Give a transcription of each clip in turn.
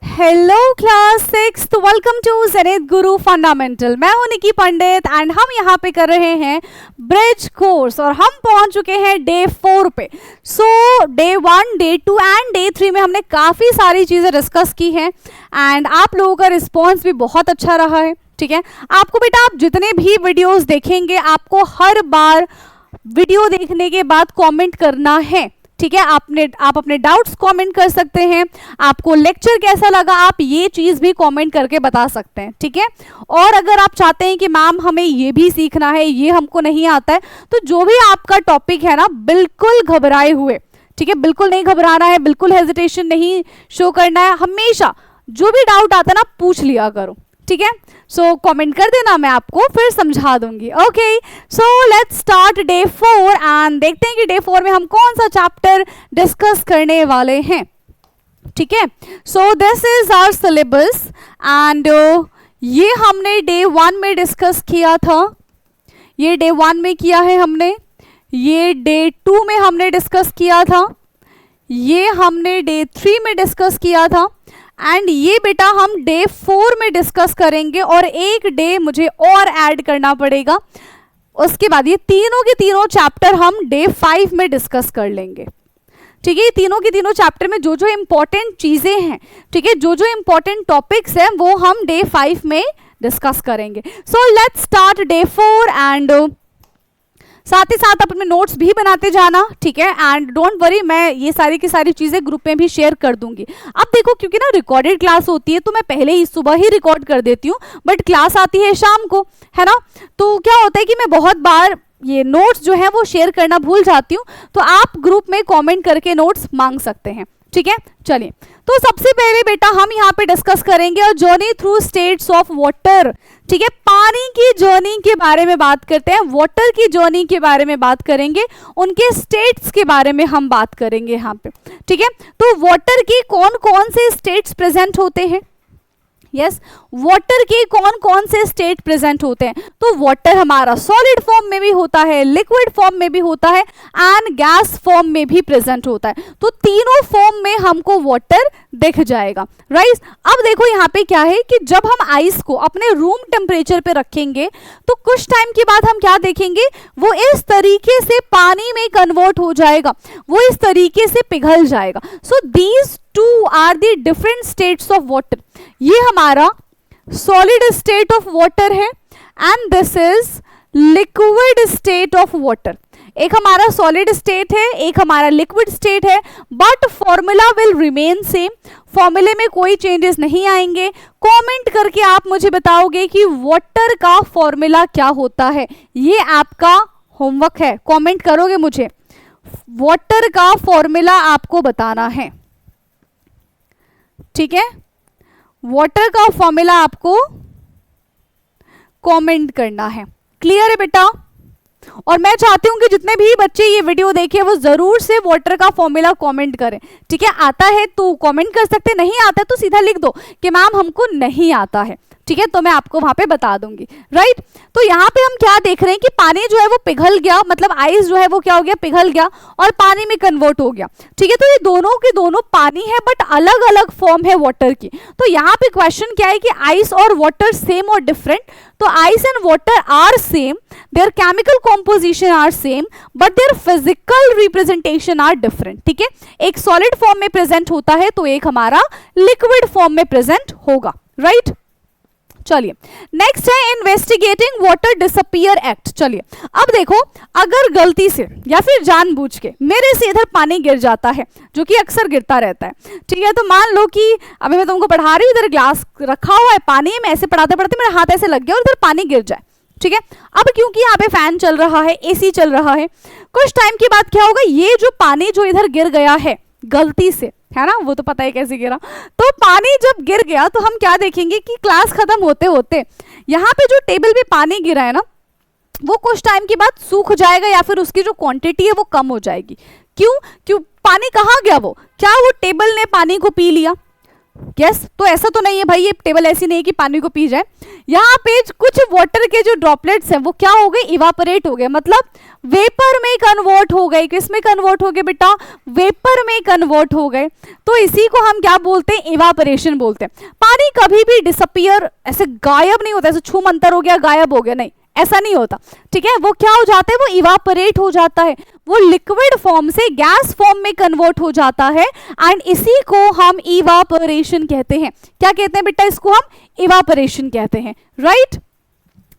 Hello class 6, welcome to Zenith Guru fundamental. मैं हूं निकी पंडित and हम यहाँ पे कर रहे हैं ब्रिज कोर्स और हम पहुंच चुके हैं डे 4 पे। सो डे 1, डे 2 एंड डे 3 में हमने काफ़ी सारी चीज़ें डिस्कस की हैं एंड आप लोगों का रिस्पॉन्स भी बहुत अच्छा रहा है। ठीक है, आपको बेटा आप जितने भी वीडियोज़ देखेंगे आपको हर बार वीडियो देखने के बाद कॉमेंट करना है। ठीक है, आप अपने डाउट्स कमेंट कर सकते हैं, आपको लेक्चर कैसा लगा आप ये चीज़ भी कमेंट करके बता सकते हैं। ठीक है, और अगर आप चाहते हैं कि मैम हमें ये भी सीखना है, ये हमको नहीं आता है, तो जो भी आपका टॉपिक है ना, बिल्कुल घबराए हुए, ठीक है, बिल्कुल नहीं घबराना है, बिल्कुल हेजिटेशन नहीं शो करना है। हमेशा जो भी डाउट आता है ना पूछ लिया करो। ठीक है, सो कमेंट कर देना, मैं आपको फिर समझा दूंगी। Okay, so let's start day 4 and देखते हैं कि डे 4 में हम कौन सा चैप्टर डिस्कस करने वाले हैं। ठीक है, so this is our syllabus and ये हमने डे 1 में डिस्कस किया था, ये डे 1 में किया है हमने, ये डे 2 में हमने डिस्कस किया था, ये हमने डे 3 में डिस्कस किया था एंड ये बेटा हम डे 4 में डिस्कस करेंगे और एक डे मुझे और ऐड करना पड़ेगा। उसके बाद ये तीनों के तीनों चैप्टर हम डे 5 में डिस्कस कर लेंगे। ठीक है, ये तीनों के तीनों चैप्टर में जो जो इंपॉर्टेंट चीज़ें हैं, ठीक है, जो जो इंपॉर्टेंट टॉपिक्स हैं वो हम डे 5 में डिस्कस करेंगे। So let's start day 4 and साथ ही साथ आप अपने नोट्स भी बनाते जाना। ठीक है, एंड डोंट वरी, मैं ये सारी की सारी चीज़ें ग्रुप में भी शेयर कर दूंगी। अब देखो, क्योंकि ना रिकॉर्डेड क्लास होती है तो मैं पहले ही सुबह ही रिकॉर्ड कर देती हूँ, बट क्लास आती है शाम को, है ना, तो क्या होता है कि मैं बहुत बार ये नोट्स जो है वो शेयर करना भूल जाती हूँ, तो आप ग्रुप में कॉमेंट करके नोट्स मांग सकते हैं। ठीक है, चलिए, तो सबसे पहले बेटा हम यहाँ पे डिस्कस करेंगे और journey through states of water. ठीक है, पानी की जर्नी के बारे में बात करते हैं, वाटर की जर्नी के बारे में बात करेंगे, उनके स्टेट्स के बारे में हम बात करेंगे यहाँ पे। ठीक है, तो वाटर के कौन कौन से स्टेट्स प्रेजेंट होते हैं? यस, वाटर के कौन कौन से स्टेट प्रेजेंट होते हैं? तो वाटर हमारा सॉलिड फॉर्म में भी होता है, लिक्विड फॉर्म में भी होता है एंड गैस फॉर्म में भी प्रेजेंट होता है। तो तीनों फॉर्म में हमको वाटर दिख जाएगा, राइट। अब देखो यहाँ पे क्या है कि जब हम आइस को अपने रूम टेम्परेचर पे रखेंगे तो कुछ टाइम के बाद हम क्या देखेंगे, वो इस तरीके से पानी में कन्वर्ट हो जाएगा, वो इस तरीके से पिघल जाएगा। So these two are the different states of water. ये हमारा सॉलिड स्टेट ऑफ वाटर है and this is liquid state of water. एक हमारा सॉलिड स्टेट है, एक हमारा लिक्विड स्टेट है, but formula will remain same, फॉर्मूले में कोई चेंजेस नहीं आएंगे। कमेंट करके आप मुझे बताओगे कि वाटर का फॉर्मूला क्या होता है, ये आपका होमवर्क है, कमेंट करोगे मुझे, वाटर का फॉर्मूला आपको बताना है। ठीक है, वाटर का फॉर्मूला आपको कमेंट करना है। क्लियर है बेटा? और मैं चाहती हूं कि जितने भी बच्चे ये वीडियो देखें वो जरूर से वाटर का फॉर्मूला कमेंट करें। ठीक है, आता है तो कमेंट कर सकते, नहीं आता है तो सीधा लिख दो कि मैम हमको नहीं आता है। ठीक है, तो मैं आपको वहां पे बता दूंगी, राइट। तो यहाँ पे हम क्या देख रहे हैं कि पानी जो है वो पिघल गया, मतलब आइस जो है वो क्या हो गया, पिघल गया और पानी में कन्वर्ट हो गया। ठीक है, तो ये दोनों के दोनों पानी है बट अलग अलग फॉर्म है वाटर की। तो यहाँ पे क्वेश्चन क्या है कि आइस और वाटर सेम और डिफरेंट? तो ice and water are same, their chemical composition are same but their physical representation are different. ठीक है, एक सॉलिड फॉर्म में प्रेजेंट होता है तो एक हमारा लिक्विड फॉर्म में प्रेजेंट होगा, राइट। चलिए, नेक्स्ट है इन्वेस्टिगेटिंग वाटर डिसअपियर एक्ट। चलिए, अब देखो, अगर गलती से या फिर जानबूझ के मेरे से इधर पानी गिर जाता है, जो कि अक्सर गिरता रहता है, ठीक है, तो मान लो कि अभी मैं तुमको पढ़ा रही हूँ, इधर ग्लास रखा हुआ है पानी में, ऐसे पढ़ाते पढ़ाते मेरा हाथ ऐसे लग गया और इधर पानी गिर जाए। ठीक है, अब क्योंकि यहाँ पे फैन चल रहा है, एसी चल रहा है, कुछ टाइम के बाद क्या होगा, ये जो पानी जो इधर गिर गया है गलती से, है ना, वो तो पता है कैसे गिरा, तो पानी जब गिर गया तो हम क्या देखेंगे कि क्लास खत्म होते होते यहाँ पे जो टेबल पे पानी गिरा है ना, वो कुछ टाइम के बाद सूख जाएगा या फिर उसकी जो क्वांटिटी है वो कम हो जाएगी। क्यों? पानी कहाँ गया? वो क्या वो टेबल ने पानी को पी लिया? यस तो ऐसा तो नहीं है भाई, ये टेबल ऐसी नहीं है कि पानी को पी जाए। यहाँ पे कुछ वाटर के जो ड्रॉपलेट्स हैं वो क्या हो गए, इवापोरेट हो गए, मतलब वेपर में कन्वर्ट हो गए। किस में कन्वर्ट हो गए बेटा, वेपर में कन्वर्ट हो गए। तो इसी को हम क्या बोलते हैं, इवापोरेशन बोलते हैं। पानी कभी भी डिसअपियर, ऐसे गायब नहीं होता, ऐसे छूम अंतर हो गया गायब हो गया, नहीं ऐसा नहीं होता, ठीक है। वो क्या हो जाता है, वो इवापोरेट हो जाता है, वो लिक्विड फॉर्म से गैस फॉर्म में कन्वर्ट हो जाता है एंड इसी को हम इवापोरेशन कहते हैं। क्या कहते हैं बेटा, इसको हम इवापोरेशन कहते हैं, राइट।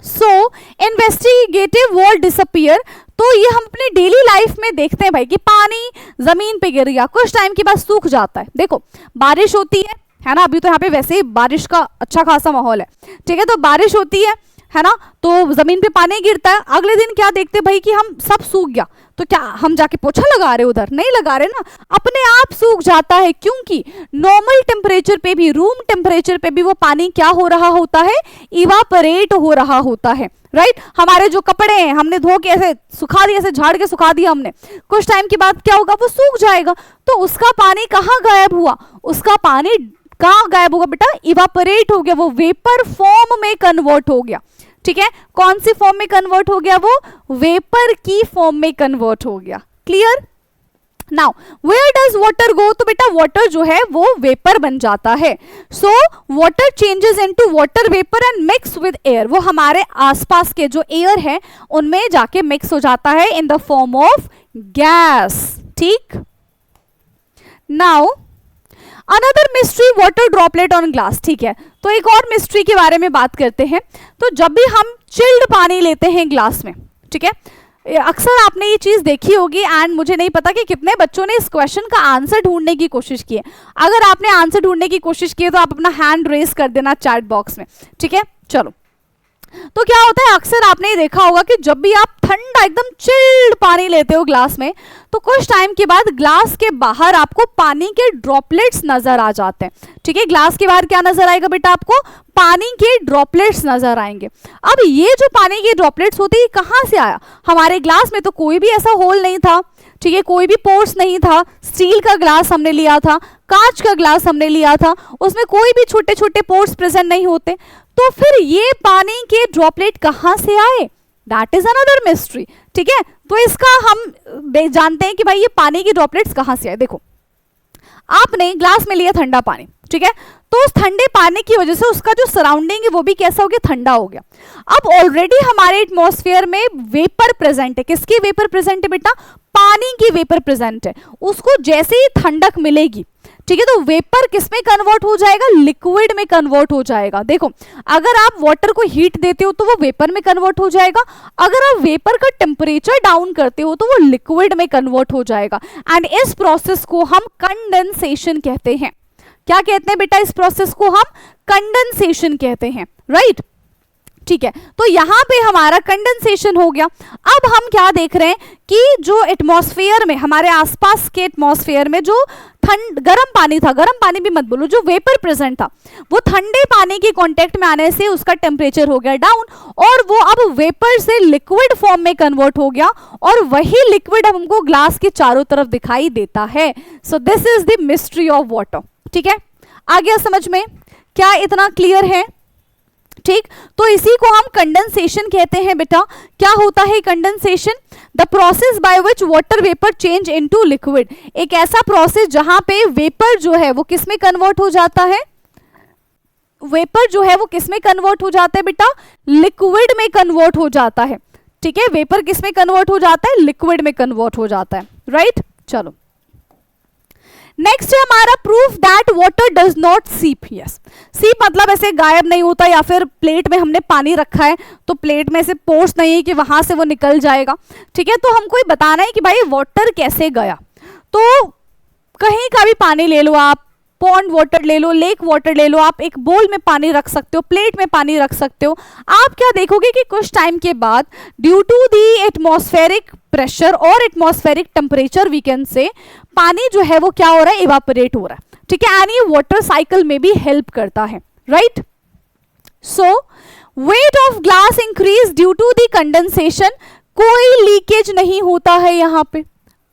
सो इन्वेस्टिगेटिव वर्ड डिसअपियर, तो ये हम अपने डेली लाइफ में देखते हैं भाई कि पानी जमीन पे गिर गया, कुछ टाइम के बाद सूख जाता है। देखो बारिश होती है ना, अभी तो यहाँ पे वैसे ही बारिश का अच्छा खासा माहौल है, ठीक है। तो बारिश होती है ना, तो जमीन पे पानी गिरता है, अगले दिन क्या देखते भाई कि हम सब सूख गया, तो क्या हम जाके पोछा लगा रहे, उधर नहीं लगा रहे ना, अपने आप सूख जाता है, क्योंकि नॉर्मल टेम्परेचर पे भी, रूम टेम्परेचर पे भी वो पानी क्या हो रहा होता है, इवापोरेट हो रहा होता है, राइट। हमारे जो कपड़े हैं हमने धो के ऐसे सुखा दिए, ऐसे झाड़ के सुखा दिया हमने, कुछ टाइम के बाद क्या होगा, वो सूख जाएगा, तो उसका पानी कहाँ गायब हुआ, उसका पानी कहाँ गायब होगा बेटा, इवापोरेट हो गया, वो वेपर फॉर्म में कन्वर्ट हो गया, ठीक है। कौन सी फॉर्म में कन्वर्ट हो गया, वो वेपर की फॉर्म में कन्वर्ट हो गया, clear. Now where does water go, तो बेटा वाटर जो है वो वेपर बन जाता है। So water changes into water vapour and mix with air, वो हमारे आसपास के जो एयर है उनमें जाके मिक्स हो जाता है in the form of gas, ठीक। Now another mystery water droplet on glass, ठीक है। तो एक और मिस्ट्री के बारे में बात करते हैं। तो जब भी हम चिल्ड पानी लेते हैं ग्लास में, ठीक है, अक्सर आपने ये चीज देखी होगी एंड मुझे नहीं पता कि कितने बच्चों ने इस क्वेश्चन का आंसर ढूंढने की कोशिश की है। अगर आपने आंसर ढूंढने की कोशिश की है तो आप अपना हैंड रेज कर देना चैट बॉक्स में, ठीक है। चलो, तो क्या होता है, अक्सर आपने ये देखा होगा कि जब भी आप ठंडा एकदम चिल्ड पानी लेते हो ग्लास में, तो कुछ टाइम के बाद ग्लास के बाहर आपको पानी के ड्रॉपलेट्स नजर आ जाते हैं, ठीक है। ग्लास के बाहर क्या नजर आएगा बेटा, आपको पानी के ड्रॉपलेट्स नजर आएंगे। अब ये जो पानी के ड्रॉपलेट्स होते हैं कहाँ से आया, हमारे ग्लास में तो कोई भी ऐसा होल नहीं था, ठीक है, कोई भी पोर्स नहीं था, स्टील का ग्लास हमने लिया था, कांच का ग्लास हमने लिया था, उसमें कोई भी छोटे छोटे पोर्स प्रेजेंट नहीं होते, तो फिर ये पानी के ड्रॉपलेट कहाँ से आए, दैट इज अनदर मिस्ट्री, ठीक है। तो इसका हम जानते हैं कि भाई ये पानी के ड्रॉपलेट्स कहाँ से आए। देखो आपने ग्लास में लिया ठंडा पानी, ठीक है, तो उस ठंडे पानी की वजह से उसका जो सराउंडिंग है वो भी कैसा हो गया, ठंडा हो गया। अब ऑलरेडी हमारे एटमॉस्फेयर में वेपर प्रेजेंट है, किसकी वेपर प्रेजेंट है बेटा, पानी की वेपर प्रेजेंट है। उसको जैसे ही ठंडक मिलेगी, ठीक है, तो वेपर किस में कन्वर्ट हो जाएगा, लिक्विड में कन्वर्ट हो जाएगा। देखो अगर आप वाटर को हीट देते हो तो वो वेपर में कन्वर्ट हो जाएगा, अगर आप वेपर का टेम्परेचर डाउन करते हो तो वो लिक्विड में कन्वर्ट हो जाएगा एंड इस प्रोसेस को हम कंडेंसेशन कहते हैं। क्या कहते हैं बेटा, इस प्रोसेस को हम कंडेंसेशन कहते हैं, राइट, ठीक है। तो यहां पे हमारा कंडेंसेशन हो गया। अब हम क्या देख रहे हैं कि जो एटमॉस्फेयर में, हमारे आसपास के एटमॉस्फेयर में जो गर्म पानी था, गर्म पानी भी मत बोलो, जो वेपर प्रेजेंट था, वो ठंडे पानी के कांटेक्ट में आने से उसका टेम्परेचर हो गया डाउन और वो अब वेपर से लिक्विड फॉर्म में कन्वर्ट हो गया और वही लिक्विड हमको ग्लास के चारों तरफ दिखाई देता है। So this is the mystery of water, ठीक है। आ गया समझ में, क्या इतना क्लियर है, ठीक। तो इसी को हम कंडेंसेशन कहते हैं बेटा। क्या होता है condensation, the process by which water vapour change into liquid, एक ऐसा प्रोसेस जहां पे वेपर जो है वो किस में कन्वर्ट हो जाता है, वेपर जो है वो किस में कन्वर्ट हो जाता है बेटा, लिक्विड में कन्वर्ट हो जाता है, ठीक है। वेपर किस में कन्वर्ट हो जाता है, लिक्विड में कन्वर्ट हो जाता है, राइट। चलो नेक्स्ट है हमारा proof that water does not सीप। यस, सीप मतलब ऐसे गायब नहीं होता, या फिर प्लेट में हमने पानी रखा है तो प्लेट में से पोर्स नहीं है कि वहां से वो निकल जाएगा, ठीक है। तो हमको ये बताना है कि भाई वाटर कैसे गया। तो कहीं का भी पानी ले लो आप, पॉन्ड वाटर ले लो, लेक वाटर ले लो, आप एक बोल में पानी रख सकते हो, प्लेट में पानी रख सकते हो। आप क्या देखोगे कि कुछ टाइम के बाद due to the atmospheric pressure और atmospheric temperature we can say, पानी जो है वो क्या हो रहा है, इवापोरेट हो रहा है, ठीक है। एंड ये वाटर साइकिल में भी हेल्प करता है, right. So weight of glass increase due to the condensation, कोई लीकेज नहीं होता है यहाँ पे।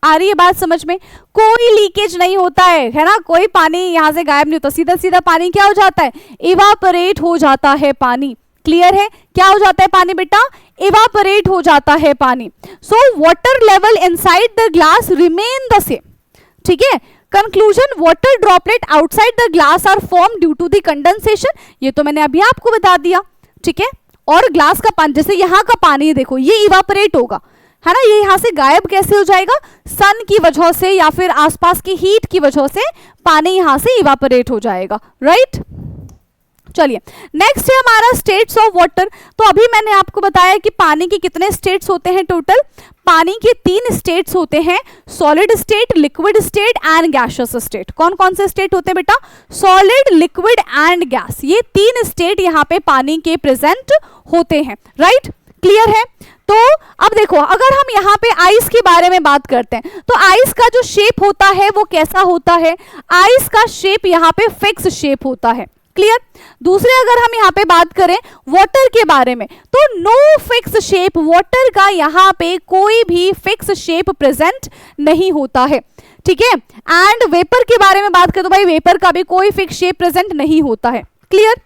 आ रही है बात समझ में? कोई लीकेज नहीं होता है ना, कोई पानी यहां से गायब नहीं होता, सीधा सीधा पानी क्या हो जाता है, इवापोरेट हो जाता है पानी। क्लियर है? क्या हो जाता है पानी बेटा? इवापोरेट हो जाता है पानी। So water level inside the glass remain the same. ठीक है, conclusion, water droplet outside the glass are form due to the condensation, ये तो मैंने अभी आपको बता दिया। ठीक है, और ग्लास का पानी, जैसे यहाँ का पानी देखो ये इवापोरेट होगा, है ना, ये यहां से गायब कैसे हो जाएगा, सन की वजह से या फिर आसपास की हीट की वजह से पानी यहां से इवापोरेट हो जाएगा। राइट, चलिए नेक्स्ट है हमारा स्टेट्स ऑफ वाटर। तो अभी मैंने आपको बताया कि पानी के कितने स्टेट्स होते हैं टोटल, पानी के 3 स्टेट्स होते हैं, solid state, liquid state and gaseous state. कौन कौन से स्टेट होते हैं बेटा? सॉलिड, लिक्विड एंड गैस, ये 3 स्टेट यहाँ पे पानी के प्रेजेंट होते हैं। राइट, क्लियर है? तो अब देखो, अगर हम यहाँ पे आइस के बारे में बात करते हैं तो आइस का जो शेप होता है वो कैसा होता है? आइस का शेप यहाँ पे फिक्स शेप होता है। क्लियर? दूसरे अगर हम यहाँ पे बात करें वाटर के बारे में तो नो फिक्स शेप, वाटर का यहाँ पे कोई भी फिक्स शेप प्रेजेंट नहीं होता है। ठीक है, एंड वेपर के बारे में बात करें तो भाई वेपर का भी कोई फिक्स शेप प्रेजेंट नहीं होता है। क्लियर?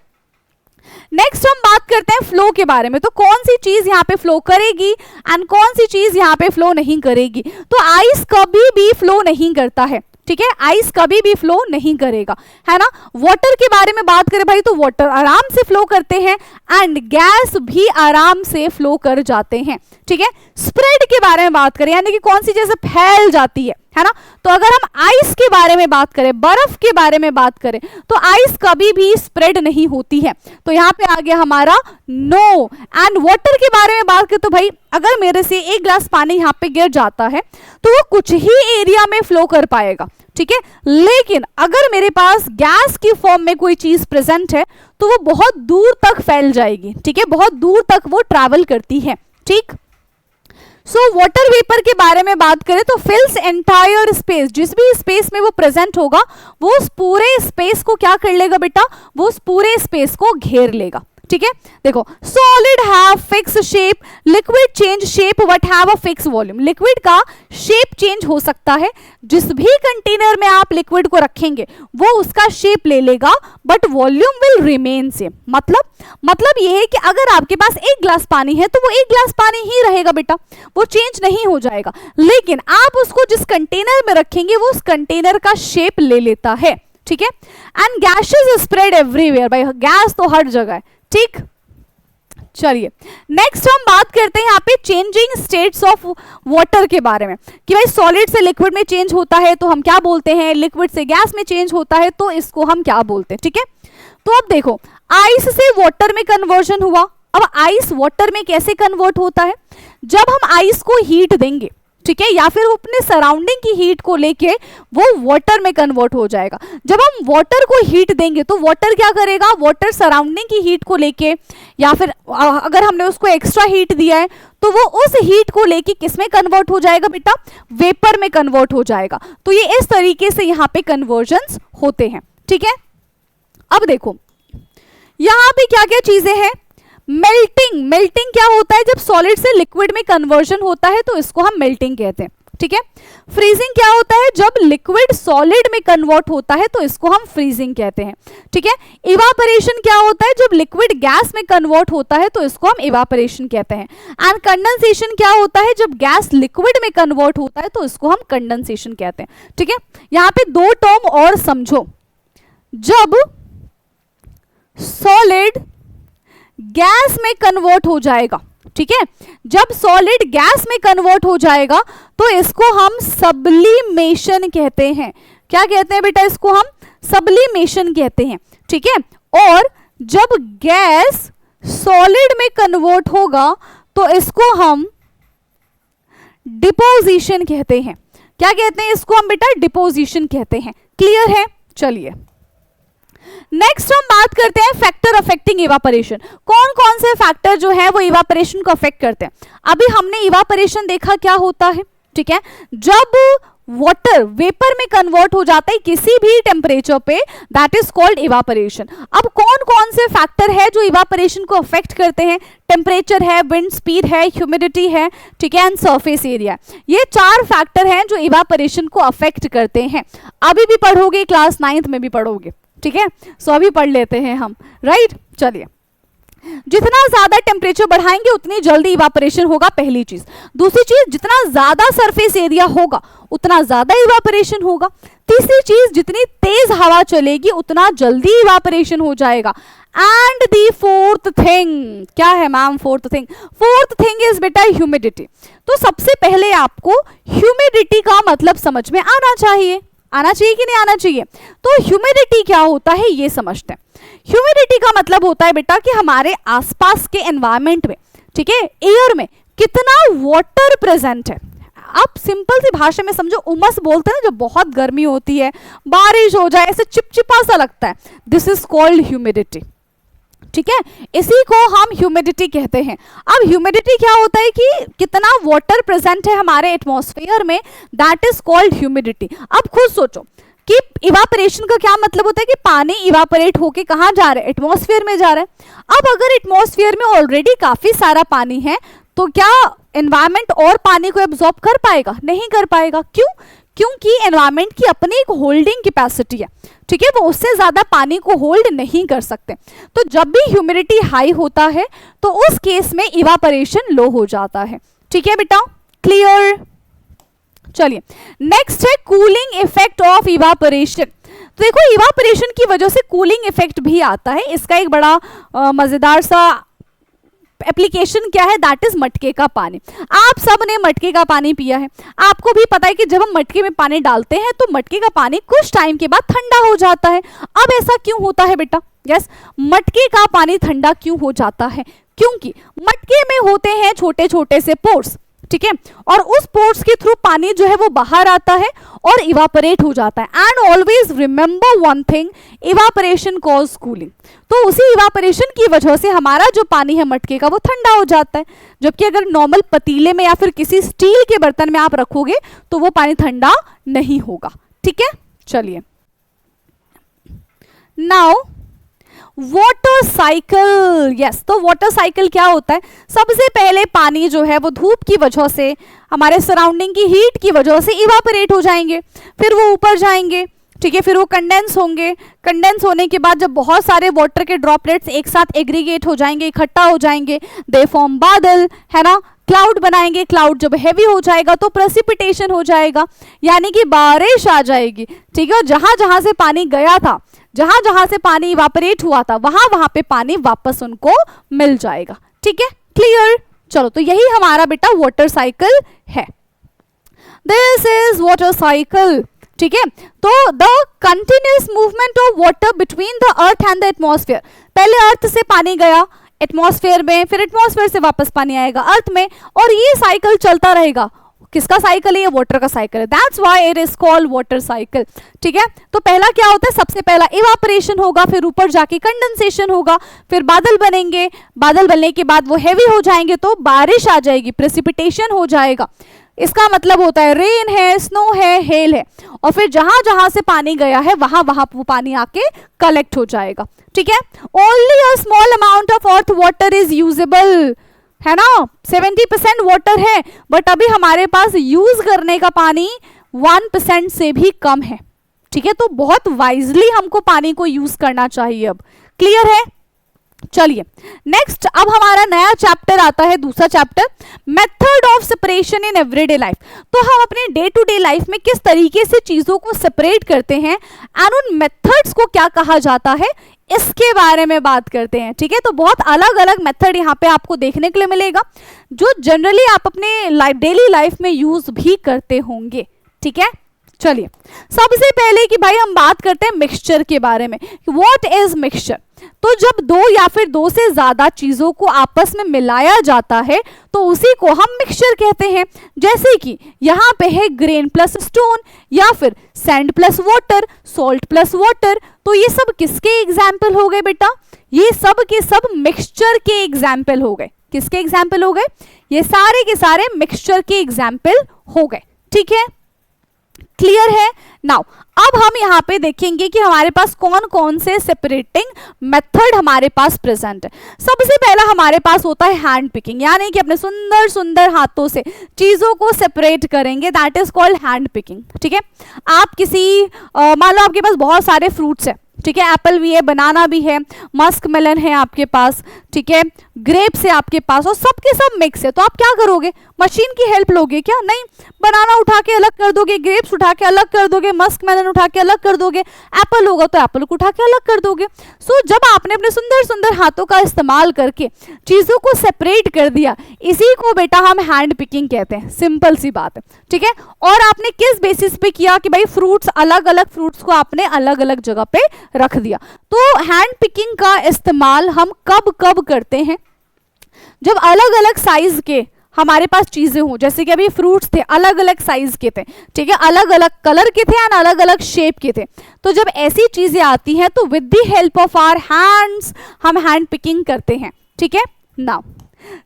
नेक्स्ट हम बात करते हैं फ्लो के बारे में। तो कौन सी चीज यहाँ पे फ्लो करेगी एंड कौन सी चीज यहाँ पे फ्लो नहीं करेगी? तो आइस कभी भी फ्लो नहीं करता है। ठीक है, आइस कभी भी फ्लो नहीं करेगा, है ना। वाटर के बारे में बात करें भाई तो वाटर आराम से फ्लो करते हैं एंड गैस भी आराम से फ्लो कर जाते हैं। ठीक है, स्प्रेड के बारे में बात करें यानी कि कौन सी जैसे फैल जाती है ना। तो अगर हम आइस के बारे में बात करें, बर्फ के बारे में बात करें तो आइस कभी भी स्प्रेड नहीं होती है। तो यहाँ पे आ गया हमारा नो। एंड वाटर के बारे में बात करें तो भाई अगर मेरे से 1 ग्लास पानी यहाँ पे गिर जाता है तो वो कुछ ही एरिया में फ्लो कर पाएगा। ठीक है, लेकिन अगर मेरे पास गैस की फॉर्म में कोई चीज प्रेजेंट है तो वो बहुत दूर तक फैल जाएगी। ठीक है, बहुत दूर तक वो ट्रैवल करती है। ठीक, सो वाटर वेपर के बारे में बात करें तो फिल्स एंटायर स्पेस, जिस भी स्पेस में वो प्रेजेंट होगा वो उस पूरे स्पेस को क्या कर लेगा बेटा, वो उस पूरे स्पेस को घेर लेगा। ठीक है, देखो solid have fix shape, liquid change shape but have a fix volume. Liquid का शेप चेंज हो सकता है, जिस भी कंटेनर में आप लिक्विड को रखेंगे वो उसका शेप ले लेगा but volume will remain same. मतलब ये है कि अगर आपके पास 1 ग्लास पानी है तो वो 1 ग्लास पानी ही रहेगा बेटा, वो चेंज नहीं हो जाएगा। लेकिन आप उसको जिस कंटेनर में रखेंगे वो उस कंटेनर का शेप ले लेता है। ठीक है, एंड गैसेस स्प्रेड एवरीवेयर, भाई गैस तो हर जगह है। ठीक, चलिए नेक्स्ट हम बात करते हैं यहाँ पे चेंजिंग स्टेट्स ऑफ वाटर के बारे में कि भाई सॉलिड से लिक्विड में चेंज होता है तो हम क्या बोलते हैं, लिक्विड से गैस में चेंज होता है तो इसको हम क्या बोलते हैं। ठीक है, तो अब देखो आइस से वाटर में कन्वर्जन हुआ। अब आइस वाटर में कैसे कन्वर्ट होता है? जब हम आइस को हीट देंगे, ठीक है, या फिर अपने सराउंडिंग की हीट को लेके वो वाटर में कन्वर्ट हो जाएगा। जब हम वाटर को हीट देंगे तो वाटर क्या करेगा, वाटर सराउंडिंग की हीट को लेके या फिर अगर हमने उसको एक्स्ट्रा हीट दिया है तो वो उस हीट को लेके किस में कन्वर्ट हो जाएगा बेटा, वेपर में कन्वर्ट हो जाएगा। तो ये इस तरीके से यहाँ पे कन्वर्जन्स होते हैं। ठीक है, अब देखो यहाँ पे क्या क्या चीजें हैं। मेल्टिंग क्या होता है, जब सॉलिड से लिक्विड में कन्वर्जन होता है तो इसको हम मेल्टिंग कहते हैं। ठीक है, फ्रीजिंग क्या होता है, जब लिक्विड सॉलिड में कन्वर्ट होता है तो इसको हम फ्रीजिंग कहते हैं। ठीक है, इवापोरेशन क्या होता है, जब लिक्विड गैस में कन्वर्ट होता है तो इसको हम इवापोरेशन कहते हैं। एंड कंडेंसेशन क्या होता है, जब गैस लिक्विड में कन्वर्ट होता है तो इसको हम कंडेंसेशन कहते हैं। ठीक है, यहाँ पे 2 टर्म और समझो। जब सॉलिड गैस में कन्वर्ट हो जाएगा, ठीक है, जब सॉलिड गैस में कन्वर्ट हो जाएगा तो इसको हम सब्लिमेशन कहते हैं। क्या कहते हैं बेटा, इसको हम सब्लिमेशन कहते हैं। ठीक है, और जब गैस सॉलिड में कन्वर्ट होगा तो इसको हम डिपोजिशन कहते हैं। क्या कहते हैं इसको हम बेटा, डिपोजिशन कहते हैं। क्लियर है? चलिए नेक्स्ट हम बात करते हैं फैक्टर अफेक्टिंग इवापोरेशन। कौन कौन से फैक्टर जो है वो इवापोरेशन को अफेक्ट करते हैं। अभी हमने इवापोरेशन देखा क्या होता है, ठीक है, जब वाटर वेपर में कन्वर्ट हो जाता है किसी भी टेम्परेचर पे, दैट इज कॉल्ड इवापोरेशन। अब कौन कौन से फैक्टर है जो इवापोरेशन को अफेक्ट करते हैं? टेम्परेचर है, विंड स्पीड है, ह्यूमिडिटी है, ठीक है, एंड सरफेस एरिया। ये 4 फैक्टर हैं जो इवापोरेशन को अफेक्ट करते हैं। अभी भी पढ़ोगे, क्लास 9th में भी पढ़ोगे, ठीक है। सो अभी पढ़ लेते हैं हम, राइट। चलिए, जितना ज्यादा टेम्परेचर बढ़ाएंगे उतनी जल्दी इवापोरेशन होगा, पहली चीज। दूसरी चीज, जितना ज्यादा सरफेस एरिया होगा उतना ज्यादा इवापोरेशन होगा। तीसरी चीज, जितनी तेज हवा चलेगी उतना जल्दी इवापोरेशन हो जाएगा। एंड दी फोर्थ थिंग, क्या है ma'am fourth thing? Fourth thing is बेटा ह्यूमिडिटी। तो सबसे पहले आपको ह्यूमिडिटी का मतलब समझ में आना चाहिए, आना चाहिए कि नहीं आना चाहिए? तो ह्यूमिडिटी क्या होता है ये समझते हैं। ह्यूमिडिटी का मतलब होता है बेटा कि हमारे आसपास के एनवायरनमेंट में, ठीक है, एयर में कितना वाटर प्रेजेंट है। आप सिंपल सी भाषा में समझो, उमस बोलते हैं जब बहुत गर्मी होती है, बारिश हो जाए ऐसे चिपचिपा सा लगता है, दिस इज कॉल्ड ह्यूमिडिटी, ठीक है। इसी को हम ह्यूमिडिटी कहते हैं। अब ह्यूमिडिटी क्या होता है कि कितना वाटर प्रेजेंट है हमारे एटमॉस्फेयर में, दैट इज कॉल्ड ह्यूमिडिटी। अब खुद सोचो कि इवापोरेशन का क्या मतलब होता है कि पानी इवापोरेट होके कहाँ जा रहा है? एटमॉस्फेयर में जा रहा है। अब अगर एटमॉस्फेयर में ऑलरेडी काफी सारा पानी है तो क्या एनवायरनमेंट और पानी को एब्जॉर्ब कर पाएगा? नहीं कर पाएगा। क्यों? क्योंकि एनवायरनमेंट की अपनी एक होल्डिंग कैपेसिटी है, ठीक है, वो उससे ज्यादा पानी को होल्ड नहीं कर सकते। तो जब भी ह्यूमिडिटी हाई होता है तो उस केस में इवापोरेशन लो हो जाता है, ठीक है बेटा, क्लियर। चलिए, नेक्स्ट है कूलिंग इफेक्ट ऑफ इवापोरेशन। तो देखो, इवापोरेशन की वजह से कूलिंग इफेक्ट भी आता है। इसका एक बड़ा मजेदार सा एप्लीकेशन क्या है, दैट इज मटके का पानी। आप सब ने मटके का पानी पिया है, आपको भी पता है कि जब हम मटके में पानी डालते हैं तो मटके का पानी कुछ टाइम के बाद ठंडा हो जाता है। अब ऐसा क्यों होता है बेटा? यस, मटके का पानी ठंडा क्यों हो जाता है? क्योंकि मटके में होते हैं छोटे छोटे से पोर्स, ठीक है, और उस पोर्स के थ्रू पानी जो है वो बाहर आता है और इवापोरेट हो जाता है। And always remember one thing, evaporation cause cooling. तो उसी इवापोरेशन की वजह से हमारा जो पानी है मटके का वो ठंडा हो जाता है, जबकि अगर नॉर्मल पतीले में या फिर किसी स्टील के बर्तन में आप रखोगे तो वो पानी ठंडा नहीं होगा, ठीक है। चलिए, नाउ वाटर साइकिल। यस, तो वाटर साइकिल क्या होता है? सबसे पहले पानी जो है वो धूप की वजह से, हमारे सराउंडिंग की हीट की वजह से इवापोरेट हो जाएंगे, फिर वो ऊपर जाएंगे, ठीक है, फिर वो कंडेंस होंगे। कंडेंस होने के बाद जब बहुत सारे वाटर के ड्रॉपलेट्स एक साथ एग्रीगेट हो जाएंगे, इकट्ठा हो जाएंगे, दे फॉर्म बादल, है ना, क्लाउड बनाएंगे। क्लाउड जब हैवी हो जाएगा तो प्रेसिपिटेशन हो जाएगा, यानी कि बारिश आ जाएगी, ठीक है। जहां जहां से पानी गया था, जहां जहां से पानी इवापोरेट हुआ था, वहां वहां पे पानी वापस उनको मिल जाएगा, ठीक है, क्लियर। चलो, तो यही हमारा बेटा वाटर साइकिल है। दिस इज वाटर साइकिल, ठीक है। तो the continuous movement of water between the earth and the atmosphere. पहले अर्थ से पानी गया एटमॉस्फेयर में, फिर एटमॉस्फेयर से वापस पानी आएगा अर्थ में, और ये साइकिल चलता रहेगा। किसका साइकिल है? ये वाटर का साइकिल है, that's why it is called water cycle, ठीक है। तो पहला क्या होता है? सबसे पहला इवापोरेशन होगा, फिर ऊपर जाके कंडेंसेशन होगा, फिर बादल बनेंगे, बादल बनने के बाद वो हैवी हो जाएंगे तो बारिश आ जाएगी, प्रेसिपिटेशन हो जाएगा। इसका मतलब होता है रेन है, स्नो है, हेल है, और फिर जहां जहां से पानी गया है वहां वहां वो पानी आके कलेक्ट हो जाएगा, ठीक है। Only a small amount of earth water is usable, है ना, 70% वाटर है, बट अभी हमारे पास यूज करने का पानी 1% से भी कम है, ठीक है। तो बहुत वाइजली हमको पानी को यूज करना चाहिए। अब क्लियर है? चलिए, नेक्स्ट अब हमारा नया चैप्टर आता है, दूसरा chapter, method of separation in everyday life. तो हम अपने डे टू डे लाइफ में किस तरीके से चीजों को सेपरेट करते हैं एंड उन मेथड्स को क्या कहा जाता है, इसके बारे में बात करते हैं, ठीक है। तो बहुत अलग अलग मेथड यहाँ पे आपको देखने के लिए मिलेगा जो जनरली आप अपने डेली लाइफ में यूज भी करते होंगे, ठीक है। चलिए, सबसे पहले कि भाई हम बात करते हैं मिक्सचर के बारे में। What is mixture? तो जब दो या फिर दो से ज्यादा चीजों को आपस में मिलाया जाता है तो उसी को हम मिक्सचर कहते हैं। जैसे कि यहाँ पे है ग्रेन प्लस स्टोन, या फिर sand plus water, salt plus water. तो ये सब किसके एग्जाम्पल हो गए बेटा? ये सब के सब मिक्सचर के एग्जाम्पल हो गए। किसके एग्जाम्पल हो गए? ये सारे के सारे मिक्सचर के एग्जाम्पल हो गए, ठीक है। क्लियर है? नाउ अब हम यहाँ पे देखेंगे कि हमारे पास कौन कौन से सेपरेटिंग मेथड हमारे पास प्रेजेंट है। सबसे पहला हमारे पास होता है हैंड पिकिंग, यानी कि अपने सुंदर सुंदर हाथों से चीजों को सेपरेट करेंगे, that is called hand picking. ठीक है, आप किसी मान लो आपके पास बहुत सारे फ्रूट्स है, ठीक है, एप्पल भी है, बनाना भी है, मस्क मेलन है आपके पास, ठीक है, ग्रेप्स है आपके पास, और सब के सब मिक्स है, तो आप क्या करोगे? मशीन की हेल्प लोगे क्या? नहीं, बनाना उठा के अलग कर दोगे, ग्रेप्स उठा के अलग कर दोगे, मस्क मेलन उठा के अलग कर दोगे, एप्पल होगा तो एप्पल को उठा के अलग कर दोगे। सो जब आपने अपने सुंदर सुंदर हाथों का इस्तेमाल करके चीजों को सेपरेट कर दिया, इसी को बेटा हम हैंड पिकिंग कहते हैं। सिंपल सी बात है, ठीक है। और आपने किस बेसिस पे किया कि भाई फ्रूट्स, अलग अलग फ्रूट्स को आपने अलग अलग जगह पे रख दिया। तो हैंड पिकिंग का इस्तेमाल हम कब कब करते हैं? जब अलग अलग साइज के हमारे पास चीजें हो, जैसे कि अभी फ्रूट्स थे, अलग अलग साइज के थे, ठीक है, अलग अलग कलर के थे एंड अलग अलग शेप के थे। तो जब ऐसी चीजें आती हैं तो with the help of our hands हम हैंड पिकिंग करते हैं। ठीक है, नाउ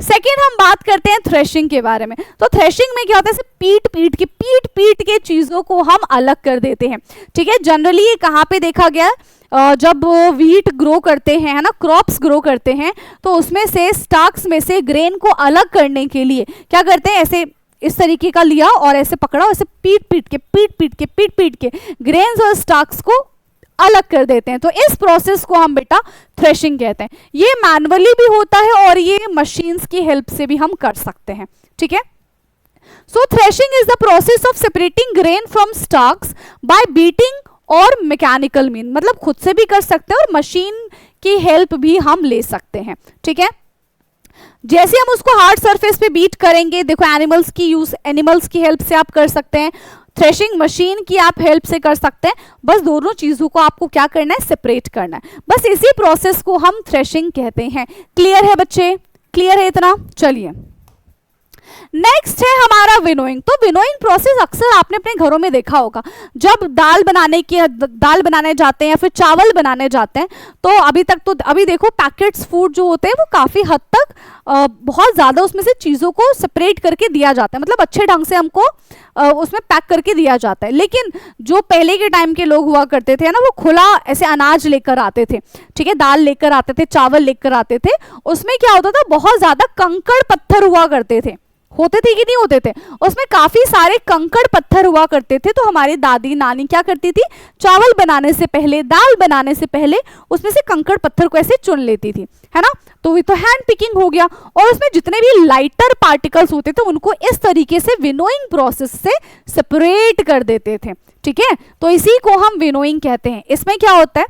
सेकेंड हम बात करते हैं थ्रेशिंग के बारे में। तो थ्रेशिंग में क्या होता है? पीट पीट के चीजों को हम अलग कर देते हैं। ठीक है, जनरली ये कहाँ पे देखा गया? जब व्हीट ग्रो करते हैं, है ना, क्रॉप्स ग्रो करते हैं, तो उसमें से स्टाक्स में से ग्रेन को अलग करने के लिए क्या करते हैं? ऐसे इस तरीके का लिया और ऐसे पकड़ा, ऐसे पीट पीट के ग्रेन्स और स्टाक्स को अलग कर देते हैं। तो इस प्रोसेस को हम बेटा थ्रेशिंग कहते हैं। ये मैनुअली भी होता है और ये मशीन्स की हेल्प से भी हम कर सकते हैं। ठीक है, so threshing is the process of separating grain from stalks by beating और मैकेनिकल मीन, मतलब खुद से भी कर सकते हैं और मशीन की हेल्प भी हम ले सकते हैं। ठीक है, जैसे हम उसको हार्ड सरफेस पे बीट करेंगे, देखो एनिमल्स की हेल्प से आप कर सकते हैं, थ्रेशिंग मशीन की आप हेल्प से कर सकते हैं। बस दोनों चीजों को आपको क्या करना है? सेपरेट करना है। बस इसी प्रोसेस को हम थ्रेशिंग कहते हैं। क्लियर है बच्चे? क्लियर है इतना? चलिए नेक्स्ट है हमारा विनोइंग। तो विनोइंग प्रोसेस अक्सर आपने अपने घरों में देखा होगा, जब दाल बनाने जाते हैं या फिर चावल बनाने जाते हैं, तो अभी देखो पैकेट्स फूड जो होते हैं वो काफी हद तक बहुत ज्यादा उसमें से चीजों को सेपरेट करके दिया जाता है, मतलब अच्छे ढंग से हमको उसमें पैक करके दिया जाता है। लेकिन जो पहले के टाइम के लोग हुआ करते थे ना, वो खुला ऐसे अनाज लेकर आते थे, ठीक है, दाल लेकर आते थे, चावल लेकर आते थे, उसमें क्या होता था? बहुत ज्यादा कंकड़ पत्थर हुआ करते थे। होते थे कि नहीं होते थे? उसमें काफी सारे कंकड़ पत्थर हुआ करते थे। तो हमारी दादी नानी क्या करती थी? चावल बनाने से पहले, दाल बनाने से पहले उसमें से कंकड़ पत्थर को ऐसे चुन लेती थी, है ना। तो ये तो हैंड पिकिंग हो गया। और उसमें जितने भी लाइटर पार्टिकल्स होते थे उनको इस तरीके से विनोइंग प्रोसेस से सेपरेट कर देते थे। ठीक है, तो इसी को हम विनोइंग कहते हैं। इसमें क्या होता है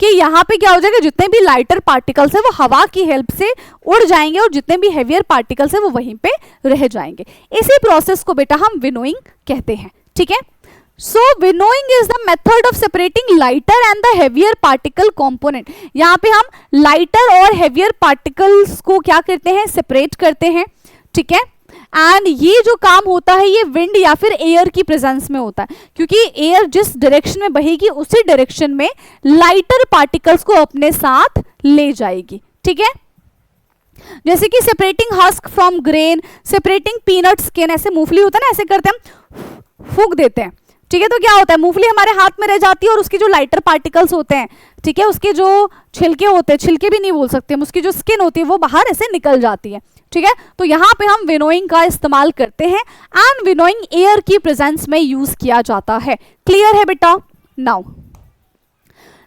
कि यहाँ पे क्या हो जाएगा? जितने भी लाइटर पार्टिकल्स है वो हवा की हेल्प से उड़ जाएंगे और जितने भी हेवियर पार्टिकल्स है वो वहीं पे रह जाएंगे। इसी प्रोसेस को बेटा हम विनोइंग कहते हैं। ठीक है, so winnowing is the method of separating lighter and the heavier particle component. यहाँ पे हम लाइटर और हेवियर पार्टिकल्स को क्या करते हैं? सेपरेट करते हैं। ठीक है, एंड ये जो काम होता है ये विंड या फिर एयर की प्रेजेंस में होता है, क्योंकि एयर जिस डायरेक्शन में बहेगी उसी डायरेक्शन में लाइटर पार्टिकल्स को अपने साथ ले जाएगी। ठीक है, जैसे कि separating husk from grain, separating peanut skin, ऐसे मूंगफली होता है ना, ऐसे करते हम फूंक देते हैं। ठीक है, तो क्या होता है? मूंगफली हमारे हाथ में रह जाती है और उसके जो लाइटर पार्टिकल्स होते हैं, ठीक है, उसके जो छिलके होते हैं, छिलके भी नहीं बोल सकते हम, उसकी जो स्किन होती है वो बाहर ऐसे निकल जाती है। ठीक है, तो यहाँ पे हम विनोइंग का इस्तेमाल करते हैं एंड विनोइंग एयर की प्रेजेंस में यूज किया जाता है। क्लियर है बेटा? नाउ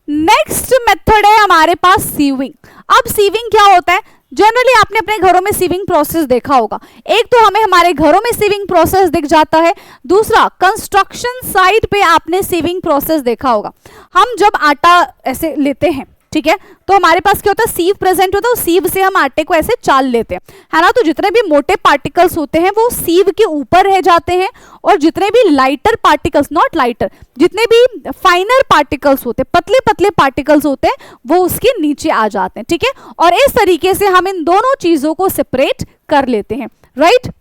नेक्स्ट मेथड है हमारे पास सीविंग। अब सीविंग क्या होता है? जनरली आपने अपने घरों में सीविंग प्रोसेस देखा होगा। एक तो हमें हमारे घरों में सीविंग प्रोसेस दिख जाता है, दूसरा कंस्ट्रक्शन साइट पे आपने सीविंग प्रोसेस देखा होगा। हम जब आटा ऐसे लेते हैं, ठीक है, तो हमारे पास क्या होता है? सीव प्रेजेंट होता है, उस सीव से हम आटे को ऐसे चाल लेते हैं, है ना। तो जितने भी मोटे पार्टिकल्स होते हैं वो सीव के ऊपर रह जाते हैं और जितने भी लाइटर पार्टिकल्स, नॉट लाइटर, जितने भी फाइनर पार्टिकल्स होते हैं, पतले पतले पार्टिकल्स होते हैं, वो उसके नीचे आ जाते हैं। ठीक है, और इस तरीके से हम इन दोनों चीजों को सेपरेट कर लेते हैं। राइट,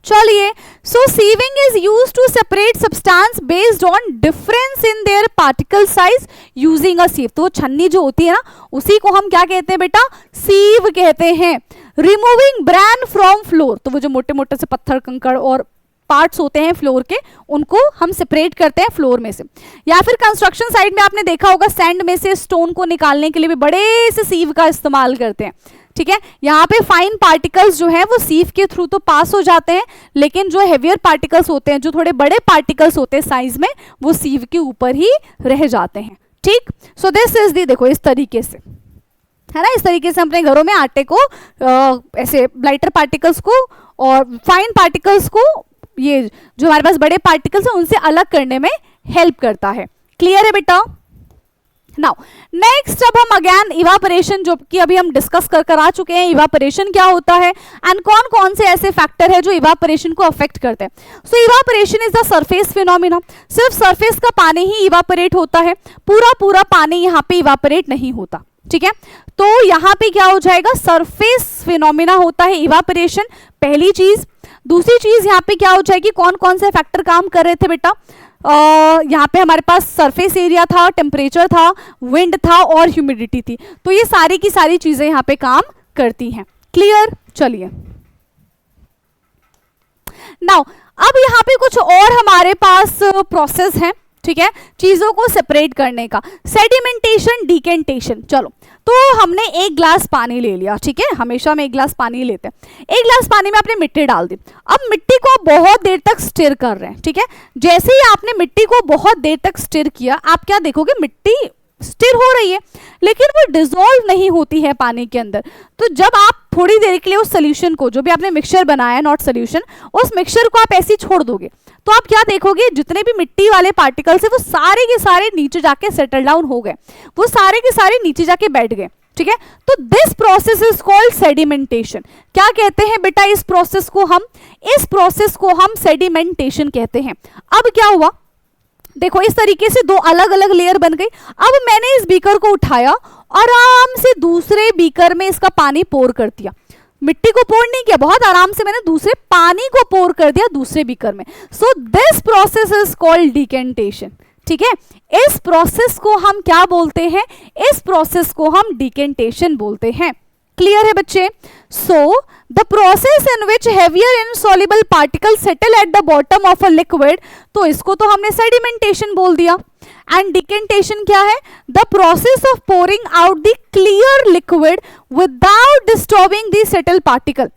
चलिए, so sieving is used to separate substance based on difference in their particle size using a sieve. तो वो छन्नी जो होती है ना, उसी को हम क्या कहते हैं बेटा? सीव कहते हैं। रिमूविंग ब्रैन फ्रॉम फ्लोर, तो वो जो मोटे मोटे से पत्थर कंकड़ और पार्ट्स होते हैं फ्लोर के, उनको हम सेपरेट करते हैं फ्लोर में से। या फिर कंस्ट्रक्शन साइड में आपने देखा होगा सैंड में से स्टोन को निकालने के लिए भी बड़े से सीव का इस्तेमाल करते हैं, ठीक है। यहाँ पे फाइन पार्टिकल्स जो है वो सीव के थ्रू तो पास हो जाते हैं, लेकिन जो हेवियर पार्टिकल्स होते हैं, जो थोड़े बड़े पार्टिकल्स होते हैं साइज में, वो सीव के ऊपर ही रह जाते हैं, ठीक। सो दिस इज दी, देखो इस तरीके से है ना, इस तरीके से अपने घरों में आटे को ऐसे लाइटर पार्टिकल्स को और फाइन पार्टिकल्स को, ये जो हमारे पास बड़े पार्टिकल्स हैं उनसे अलग करने में हेल्प करता है। क्लियर है बेटा? नाउ नेक्स्ट अब हम अगेन इवापोरेशन, जो कि अभी हम डिस्कस कर आ चुके हैं, इवापोरेशन क्या होता है एंड कौन कौन से ऐसे फैक्टर है जो इवापोरेशन को अफेक्ट करते हैं। So evaporation is the surface phenomena, सिर्फ सरफेस का पानी ही इवापोरेट होता है, पूरा पानी यहाँ पे इवापोरेट नहीं होता, ठीक है। तो यहाँ पे क्या हो जाएगा, सरफेस फिनोमिना होता है इवापोरेशन, पहली चीज। दूसरी चीज यहाँ पे क्या हो जाएगी, कौन कौन से फैक्टर काम कर रहे थे बेटा, यहाँ पे हमारे पास सरफेस एरिया था, टेम्परेचर था, विंड था और ह्यूमिडिटी थी। तो ये सारी की सारी चीजें यहाँ पे काम करती हैं। क्लियर? चलिए नाउ अब यहाँ पे कुछ और हमारे पास प्रोसेस है, ठीक है, चीजों को सेपरेट करने का, सेडिमेंटेशन, डिकेंटेशन। चलो, तो हमने एक ग्लास पानी ले लिया, ठीक है, हमेशा हम एक ग्लास पानी लेते हैं। एक ग्लास पानी में आपने मिट्टी डाल दी, अब मिट्टी को आप बहुत देर तक स्टिर कर रहे हैं, ठीक है। जैसे ही आपने मिट्टी को बहुत देर तक स्टिर किया, आप क्या देखोगे, मिट्टी स्टिर हो रही है लेकिन वो डिसॉल्व नहीं होती है पानी के अंदर। तो जब आप थोड़ी देर के लिए उस सोल्यूशन को, जो भी आपने मिक्सचर बनाया, नॉट सोल्यूशन, उस मिक्सचर को आप ऐसे ही छोड़ दोगे, तो आप क्या देखोगे, जितने भी मिट्टी वाले पार्टिकल्स है वो सारे के सारे नीचे जाके सेटल डाउन हो गए, वो सारे के सारे नीचे जाके बैठ गए, ठीक है। तो this process is called sedimentation. क्या कहते हैं बेटा इस प्रोसेस को हम? इस प्रोसेस को हम सेडिमेंटेशन कहते हैं। अब क्या हुआ, देखो इस तरीके से दो अलग अलग लेयर बन गई। अब मैंने इस बीकर को उठाया, आराम से दूसरे बीकर में इसका पानी पोर कर दिया, मिट्टी को पोर नहीं किया, बहुत आराम से मैंने दूसरे पानी को पोर कर दिया दूसरे बीकर में। So this process is called decantation, ठीक है। इस प्रोसेस को हम क्या बोलते हैं? इस प्रोसेस को हम डिकेंटेशन बोलते हैं। क्लियर है बच्चे? So the process in which heavier insoluble particle settle at the bottom of a liquid, तो इसको तो हमने सेडिमेंटेशन बोल दिया। एंड डिकेंटेशन क्या है? The process of pouring out the clear liquid without disturbing the settle particle.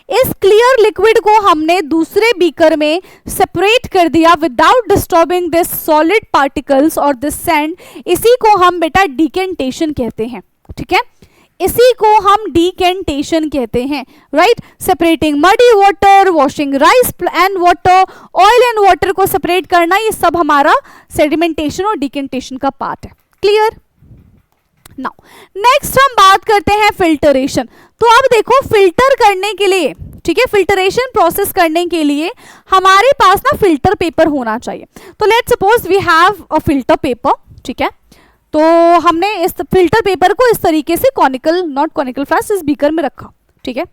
इस clear liquid को हमने दूसरे बीकर में सेपरेट कर दिया without disturbing this solid particles और दिस सैंड। इसी को हम बेटा डिकेंटेशन कहते हैं, ठीक है, इसी को हम डिकेंटेशन कहते हैं, right. Separating muddy water, washing rice and water, oil and water को सेपरेट करना, ये सब हमारा सेडिमेंटेशन और डिकेंटेशन का पार्ट है। क्लियर? नाउ नेक्स्ट हम बात करते हैं फिल्टरेशन। तो अब देखो, फिल्टर करने के लिए, ठीक है, फिल्टरेशन प्रोसेस करने के लिए हमारे पास ना फिल्टर पेपर होना चाहिए। तो let's suppose we have a filter paper, ठीक है। तो हमने इस फिल्टर पेपर को इस तरीके से कॉनिकल, नॉट कॉनिकल फ्लास्क, इस बीकर में रखा, ठीक है।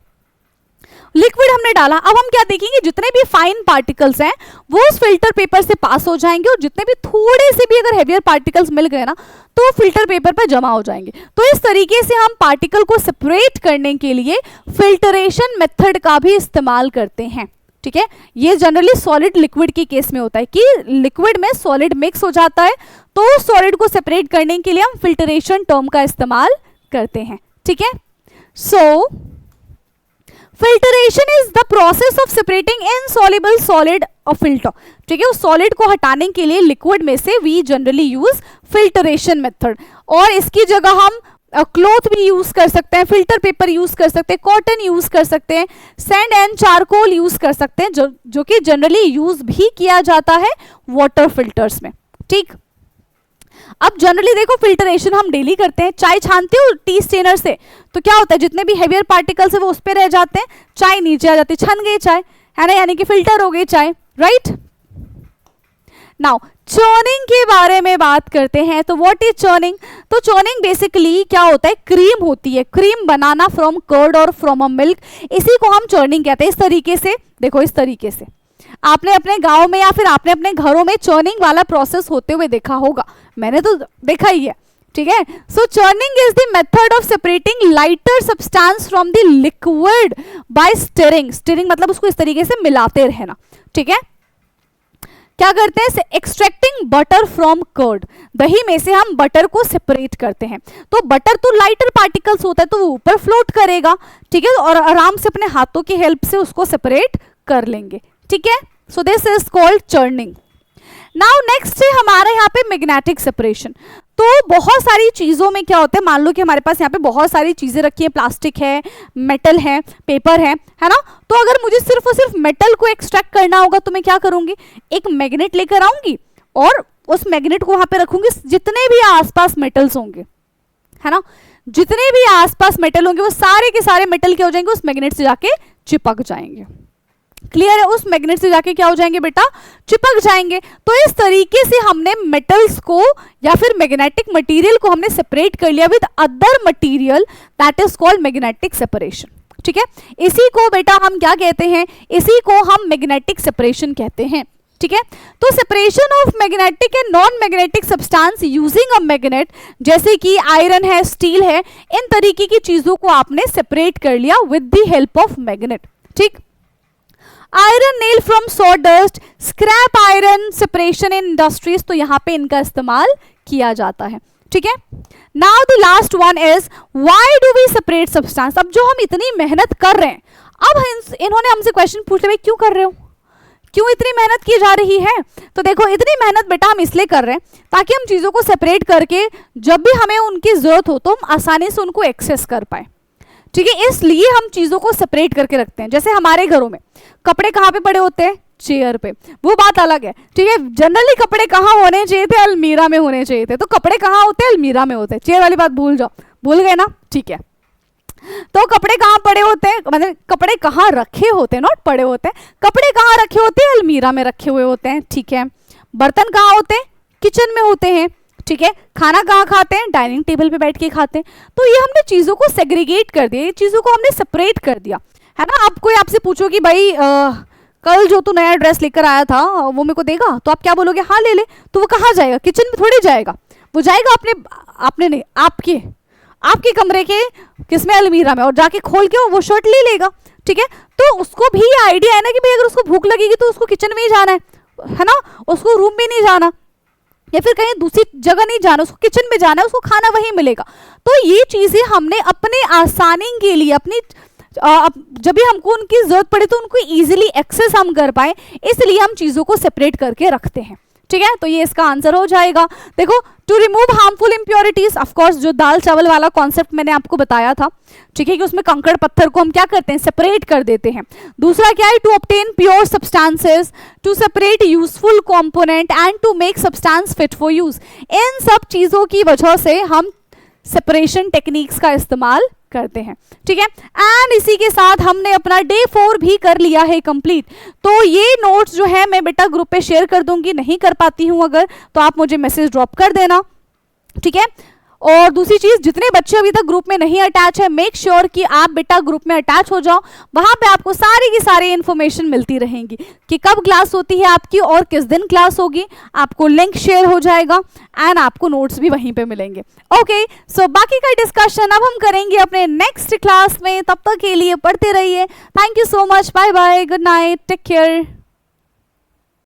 लिक्विड हमने डाला, अब हम क्या देखेंगे, जितने भी फाइन पार्टिकल्स हैं वो उस फिल्टर पेपर से पास हो जाएंगे, और जितने भी थोड़े से भी अगर हेवियर पार्टिकल्स मिल गए ना, तो वो फिल्टर पेपर पर जमा हो जाएंगे। तो इस तरीके से हम पार्टिकल को सेपरेट करने के लिए फिल्टरेशन मेथड का भी इस्तेमाल करते हैं, ठीक है। ये जनरली सॉलिड लिक्विड के केस में होता है कि लिक्विड में सॉलिड मिक्स हो जाता है, तो सॉलिड को सेपरेट करने के लिए हम फिल्टरेशन टर्म का इस्तेमाल करते हैं, ठीक है। So filtration is the process of separating insoluble solid और फिल्टर, ठीक है। उस सॉलिड को हटाने के लिए लिक्विड में से we generally use filtration method, और इसकी जगह हम क्लॉथ भी यूज कर सकते हैं, फिल्टर पेपर यूज कर सकते हैं, कॉटन यूज कर सकते हैं, सैंड एंड चारकोल यूज कर सकते हैं, जो कि जनरली यूज भी किया जाता है वाटर फिल्टर्स में, ठीक। अब जनरली देखो, फिल्टरेशन हम डेली करते हैं, चाय छानते हो टी स्टेनर से, तो क्या होता है, जितने भी हेवियर पार्टिकल्स है वो उस पे रह जाते हैं, चाय नीचे आ जाती है, छन गई चाय, है ना, यानी कि फिल्टर हो गई चाय, राइट। नाउ चर्निंग के बारे में बात करते हैं। तो व्हाट इज चर्निंग? तो चर्निंग बेसिकली क्या होता है, क्रीम होती है, क्रीम बनाना फ्रॉम कर्ड और फ्रॉम अ मिल्क, इसी को हम चर्निंग कहते हैं। इस तरीके से देखो, इस तरीके से आपने अपने गांव में या फिर आपने अपने घरों में चर्निंग वाला प्रोसेस होते हुए देखा होगा, मैंने तो देखा ही है। ठीक है। So churning is the method of separating lighter substance from the liquid by stirring. Stirring मतलब उसको इस तरीके से मिलाते रहना, ठीक है। क्या करते हैं, एक्सट्रैक्टिंग बटर फ्रॉम कर्ड, दही में से हम बटर को सेपरेट करते हैं। तो बटर तो लाइटर पार्टिकल्स होता है तो वो ऊपर फ्लोट करेगा, ठीक है, और आराम से अपने हाथों की हेल्प से उसको सेपरेट कर लेंगे, ठीक है। So this is called churning. Now next है हमारे यहाँ पे मैग्नेटिक सेपरेशन। तो बहुत सारी चीज़ों में क्या होता है, मान लो कि हमारे पास यहाँ पे बहुत सारी चीज़ें रखी है, प्लास्टिक है, मेटल है, पेपर है ना। तो अगर मुझे सिर्फ और सिर्फ मेटल को एक्सट्रैक्ट करना होगा तो मैं क्या करूँगी, एक मैग्नेट लेकर आऊँगी और उस मैग्नेट को वहाँ पे रखूँगी। जितने भी आसपास मेटल्स होंगे, है ना, जितने भी आसपास मेटल होंगे वो सारे के सारे मेटल क्या हो जाएंगे, उस मैग्नेट से जाके चिपक जाएंगे। क्लियर है, उस मैग्नेट से जाके क्या हो जाएंगे बेटा, चिपक जाएंगे। तो इस तरीके से हमने मेटल्स को या फिर मैग्नेटिक मटेरियल को हमने सेपरेट कर लिया with other material, that is called magnetic separation, ठीक है। इसी को बेटा हम क्या कहते हैं, इसी को हम मैग्नेटिक सेपरेशन कहते हैं, ठीक है। तो separation of magnetic and non magnetic substance using a magnet, जैसे कि आयरन है, स्टील है, इन तरीके की चीजों को आपने सेपरेट कर लिया with the help of magnet, ठीक। Iron nail from sawdust, scrap iron separation in industries, तो यहां पे इनका इस्तेमाल किया जाता है, ठीक है। Now the last one is why do we separate substance. अब जो हम इतनी मेहनत कर रहे हैं, अब इन्होंने हमसे क्वेश्चन पूछ लिया, क्यों कर रहे हो, क्यों इतनी मेहनत की जा रही है। तो देखो इतनी मेहनत बेटा हम इसलिए कर रहे हैं ताकि हम चीजों को सेपरेट करके जब भी हमें उनकी जरूरत हो तो हम आसानी से उनको एक्सेस कर पाए, ठीक है। इसलिए हम चीजों को सेपरेट करके रखते हैं। जैसे हमारे घरों में कपड़े कहाँ पे पड़े होते हैं, चेयर पे, वो बात अलग है, ठीक है। जनरली कपड़े कहाँ होने चाहिए थे, अलमीरा में होने चाहिए थे। तो कपड़े कहाँ होते हैं, अलमीरा में होते हैं। चेयर वाली बात भूल जाओ, भूल गए ना, ठीक है। तो कपड़े कहाँ पड़े होते हैं, मतलब कपड़े कहाँ रखे होते हैं, नॉट पड़े होते हैं, कपड़े कहाँ रखे होते हैं, अलमीरा में रखे हुए होते हैं, ठीक है। बर्तन कहाँ होते हैं, किचन में होते हैं, ठीक है। खाना कहाँ खाते हैं, डाइनिंग टेबल पे बैठ के खाते हैं। तो ये हमने चीजों को सेग्रीगेट कर दिया, ये चीजों को हमने सेपरेट कर दिया, है ना। आप कोई आपसे पूछो कि भाई कल जो तू नया ड्रेस लेकर आया था वो मेरे को देगा, तो आप क्या बोलोगे, हाँ ले ले। तो वो कहाँ जाएगा, किचन में थोड़ी जाएगा, वो जाएगा आपने नहीं, आपके कमरे के किसमें, अलमीरा में, और जाके खोल के वो शर्ट ले लेगा, ठीक है। तो उसको भी आइडिया है ना कि भाई अगर उसको भूख लगेगी तो उसको किचन में ही जाना है ना, उसको रूम में नहीं जाना या फिर कहीं दूसरी जगह नहीं जाना, उसको किचन में जाना है, उसको खाना वहीं मिलेगा। तो ये चीजें हमने अपने आसानी के लिए, अपनी जब भी हमको उनकी जरूरत पड़े तो उनको इजीली एक्सेस हम कर पाए, इसलिए हम चीजों को सेपरेट करके रखते हैं, ठीक है। तो ये इसका आंसर हो जाएगा। देखो, to remove harmful impurities, of course जो दाल चावल वाला कॉन्सेप्ट मैंने आपको बताया था, ठीक है, कि उसमें कंकड़ पत्थर को हम क्या करते हैं, सेपरेट कर देते हैं। दूसरा क्या है, to obtain pure substances, to separate useful component and to make substance fit for use. इन सब चीजों की वजह से हम सेपरेशन टेक्निक्स का इस्तेमाल करते हैं, ठीक है। एंड इसी के साथ हमने अपना डे 4 भी कर लिया है कंप्लीट। तो ये नोट्स जो है मैं बेटा ग्रुप पे शेयर कर दूंगी, नहीं कर पाती हूं अगर तो आप मुझे मैसेज ड्रॉप कर देना, ठीक है। और दूसरी चीज, जितने बच्चे अभी तक ग्रुप में नहीं अटैच है, मेक श्योर कि आप बेटा ग्रुप में अटैच हो जाओ। वहां पे आपको सारी की सारी इन्फॉर्मेशन मिलती रहेंगी कि कब क्लास होती है आपकी और किस दिन क्लास होगी, आपको लिंक शेयर हो जाएगा एंड आपको नोट्स भी वहीं पे मिलेंगे। ओके, सो बाकी का डिस्कशन अब हम करेंगे अपने नेक्स्ट क्लास में। तब तक के लिए पढ़ते रहिए। Thank you so much, bye bye, good night, take care.